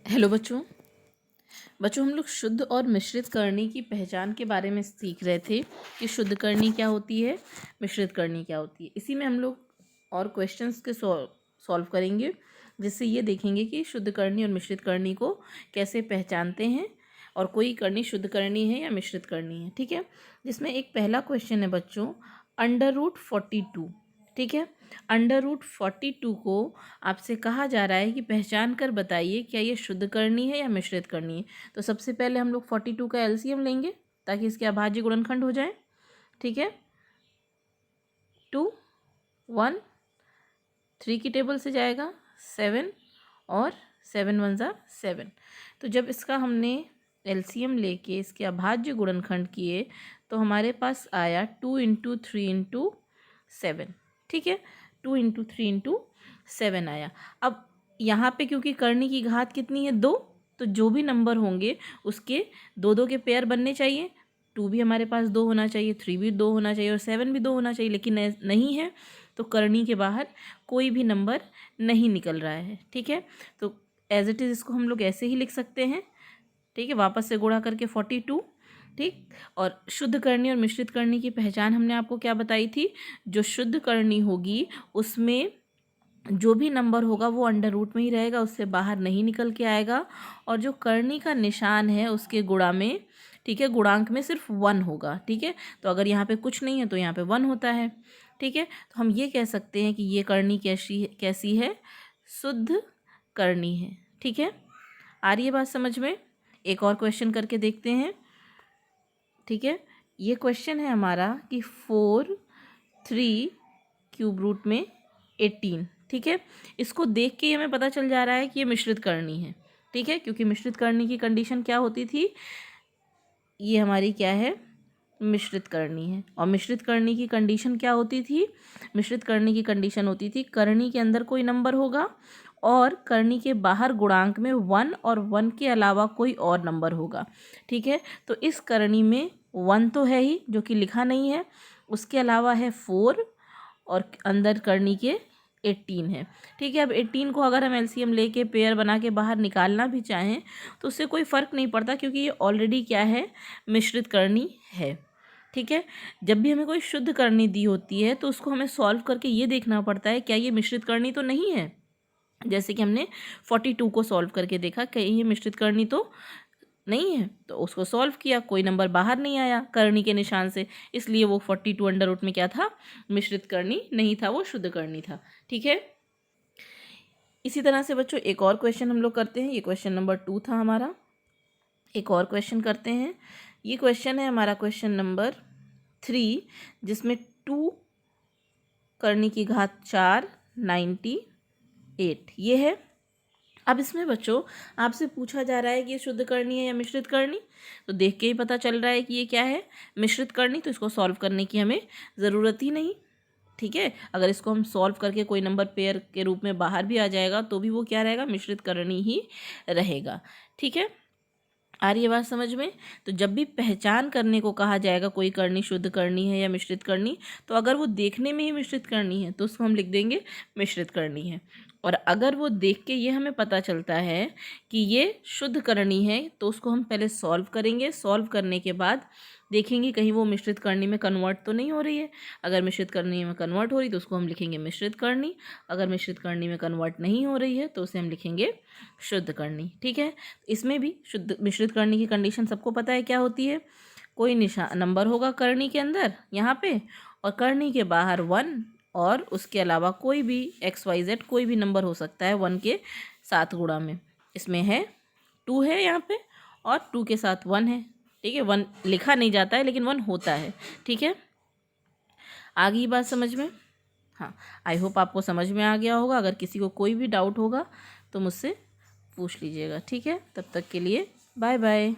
Hello बच्चों। हम लोग शुद्ध और मिश्रित करनी की पहचान के बारे में सीख रहे थे कि शुद्ध करनी क्या होती है, मिश्रित करनी क्या होती है। इसी में हम लोग और क्वेश्चंस के सॉल्व करेंगे, जिससे ये देखेंगे कि शुद्ध करनी और मिश्रित करनी को कैसे पहचानते हैं और कोई करनी शुद्ध करनी है या मिश्रित करनी है। ठीक है, जिसमें एक पहला क्वेश्चन है बच्चों, √42। ठीक है, √42 को आपसे कहा जा रहा है कि पहचान कर बताइए क्या ये शुद्ध करनी है या मिश्रित करनी है। तो सबसे पहले हम लोग 42 का एलसीएम लेंगे ताकि इसके अभाज्य गुणनखंड हो जाए। ठीक है, 2 1 3 की टेबल से जाएगा 7 और 7 1 ज़ा 7। तो जब इसका हमने एलसीएम लेके इसके अभाज्य गुणनखंड किए तो हमारे पास आया 2 × 3 × 7। ठीक है, 2 × 3 × 7 आया। अब यहाँ पे क्योंकि करनी की घात कितनी है, 2, तो जो भी नंबर होंगे उसके दो दो के पेयर बनने चाहिए। 2 भी हमारे पास 2 होना चाहिए, 3 भी 2 होना चाहिए और 7 भी 2 होना चाहिए, लेकिन नहीं है। तो करनी के बाहर कोई भी नंबर नहीं निकल रहा है। ठीक है, तो एज इट इज़ इसको हम लोग ऐसे ही लिख सकते हैं। ठीक है, वापस से गुणा करके 42। ठीक, और शुद्ध करनी और मिश्रित करनी की पहचान हमने आपको क्या बताई थी, जो शुद्ध करनी होगी उसमें जो भी नंबर होगा वो अंडर रूट में ही रहेगा, उससे बाहर नहीं निकल के आएगा। और जो करनी का निशान है उसके गुणा में, ठीक है, गुणांक में सिर्फ 1 होगा। ठीक है, तो अगर यहाँ पे कुछ नहीं है तो यहाँ पे 1 होता है। ठीक है, तो हम ये कह सकते हैं कि ये करनी कैसी है, शुद्ध करनी है। ठीक है, आ रही है बात समझ में। एक और क्वेश्चन करके देखते हैं। ठीक है, ये क्वेश्चन है हमारा कि 4 3 क्यूब रूट में 18। ठीक है, इसको देख के हमें पता चल जा रहा है कि ये मिश्रित करनी है। ठीक है, क्योंकि मिश्रित करनी की कंडीशन क्या होती थी, ये हमारी क्या है, मिश्रित करनी है। और मिश्रित करनी की कंडीशन क्या होती थी, मिश्रित करनी की कंडीशन होती थी करनी के अंदर कोई नंबर होगा और करनी के बाहर गुणांक में 1 और 1 के अलावा कोई और नंबर होगा। ठीक है, तो इस करनी में 1 तो है ही जो कि लिखा नहीं है, उसके अलावा है 4 और अंदर करनी के 18 है। ठीक है, अब 18 को अगर हम एलसीएम लेके पेयर बना के बाहर निकालना भी चाहें तो उससे कोई फ़र्क नहीं पड़ता, क्योंकि ये ऑलरेडी क्या है, मिश्रित करनी है। ठीक है, जब भी हमें कोई शुद्ध करनी दी होती है तो उसको हमें सॉल्व करके ये देखना पड़ता है क्या ये मिश्रित करनी तो नहीं है। जैसे कि हमने 42 को सॉल्व करके देखा, कहीं ये मिश्रित करनी तो नहीं है, तो उसको सॉल्व किया, कोई नंबर बाहर नहीं आया करनी के निशान से, इसलिए वो 42 अंडर रूट में क्या था, मिश्रित करनी नहीं था, वो शुद्ध करनी था। ठीक है, इसी तरह से बच्चों एक और क्वेश्चन हम लोग करते हैं। ये क्वेश्चन नंबर 2 था हमारा। एक और क्वेश्चन करते हैं। ये क्वेश्चन है हमारा क्वेश्चन नंबर 3, जिसमें 2 करनी की घात 4 98 ये है। अब इसमें बच्चों आपसे पूछा जा रहा है कि ये शुद्ध करनी है या मिश्रित करनी, तो देख के ही पता चल रहा है कि ये क्या है, मिश्रित करनी। तो इसको सॉल्व करने की हमें ज़रूरत ही नहीं। ठीक है, अगर इसको हम सॉल्व करके कोई नंबर पेयर के रूप में बाहर भी आ जाएगा तो भी वो क्या रहेगा, मिश्रित करनी ही रहेगा। ठीक है, आ रही है बात समझ में। तो जब भी पहचान करने को कहा जाएगा कोई करनी शुद्ध करनी है या मिश्रित करनी, तो अगर वो देखने में ही मिश्रित करनी है तो उसको हम लिख देंगे मिश्रित करनी है। और अगर वो देख के ये हमें पता चलता है कि ये शुद्ध करनी है तो उसको हम पहले सॉल्व करेंगे। सॉल्व करने के बाद देखेंगे कहीं वो मिश्रित करनी में कन्वर्ट तो नहीं हो रही है। अगर मिश्रित करनी में कन्वर्ट हो रही तो उसको हम लिखेंगे मिश्रित करनी। अगर मिश्रित करनी में कन्वर्ट नहीं हो रही है तो उसे हम लिखेंगे शुद्ध करनी। ठीक है, इसमें भी शुद्ध मिश्रित करनी की कंडीशन सबको पता है क्या होती है, कोई निशान नंबर होगा करनी के अंदर यहाँ पे और करनी के बाहर 1 और उसके अलावा कोई भी XYZ कोई भी नंबर हो सकता है 1 के साथ गुणा में। इसमें है 2 है यहाँ पे और 2 के साथ 1 है। ठीक है, 1 लिखा नहीं जाता है लेकिन 1 होता है। ठीक है, आ गई बात समझ में। हाँ, आई होप आपको समझ में आ गया होगा। अगर किसी को कोई भी डाउट होगा तो मुझसे पूछ लीजिएगा। ठीक है, तब तक के लिए बाय बाय।